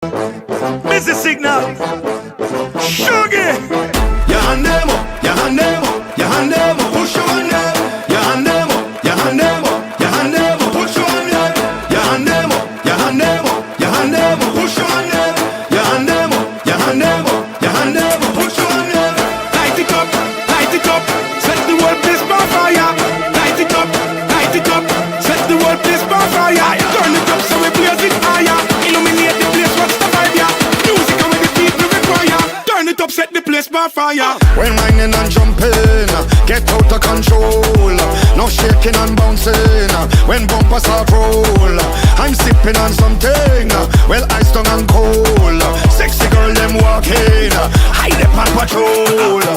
Busy signal. Shaggy. Your hand them up, your hand them up, your hand them up. Push your hand them. Your hand them up, your hand them up, your hand them up. Push your hand them. Your hand them up, your hand them up, your hand them up. Push your hand them. Your hand them up, your hand them up, your hand them up. Push your hand them. Light it up, light it up. Set the world place on fire. Light it up, light it up. Set the world place on fire. Turn it up so we blaze it higher. Illuminate the place, what's the vibe, yeah? Music and with the people require. Turn it up, set the place on fire. When whining and jumping, get out of control. No shaking and bouncing. When bumpers are roll, I'm sipping on something. Well, ice tongue and cold. Sexy girl them walking. Hide up on patrol.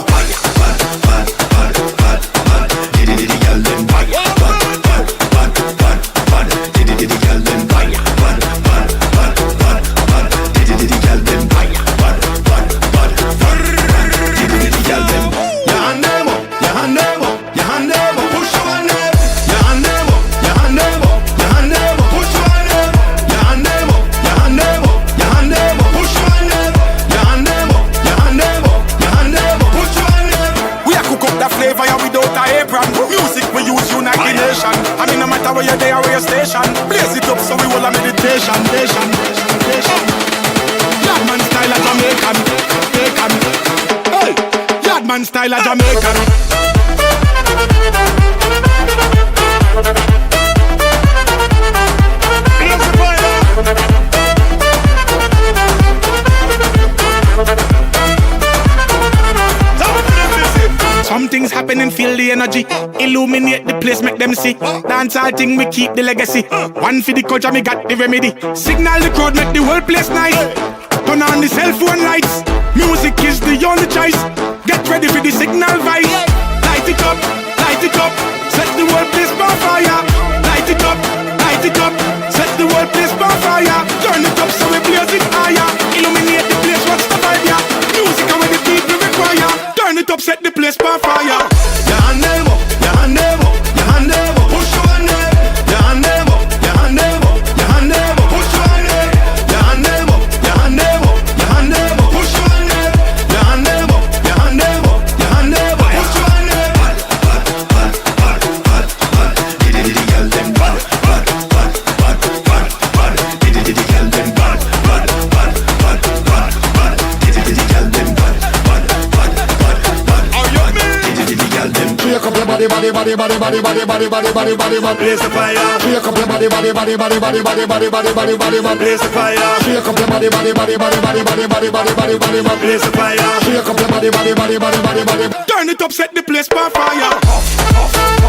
Music we use unite the nation. I mean no matter where you're there or where your station. Blaze it up so we will a meditation. Yardman style a Jamaican. Hey, Yardman style a Jamaican. Something's happening, feel the energy. Illuminate the place, make them see. Dance all thing, we keep the legacy. One for the culture, me got the remedy. Signal the crowd, make the whole place nice. Turn on the cell phone lights. Music is the only choice. Get ready for the signal vibe. Light it up, light it up. Set the whole place on fire. Light it up, light it up. Set the whole place on fire. Turn it up so we blaze it higher. Illuminate the place, what's the vibe, yeah? Music and with the people require. Turn it up, set the place on fire. Your hand them up, your hand them up, your hand them up. Push your hand them. Your hand them up, your hand them up, your hand them up. Push your hand them. Your hand them up, your hand them up, your hand them up. Push your hand them. Your hand them up, your hand them up, your hand them up. Push your hand them. Diddy girl them bad, bad, bad, bad, bad, bad. Diddy girl them bad, bad, bad, bad, bad, bad. Diddy girl them bad, bad, bad, bad, bad. Are you me? Diddy girl them. Shake up your body, body, body, body, body, body, body, body, body, body, body. Blaze the fire. Shake up your body, body, body, body, body, body, body, body, body, body, body. Blaze the fire. Shake up your body, body, body, body, body, body, body, body, body, body, body. Blaze the fire. Shake up your body, body, body, body, body, body, body. Turn it up, set the place on fire.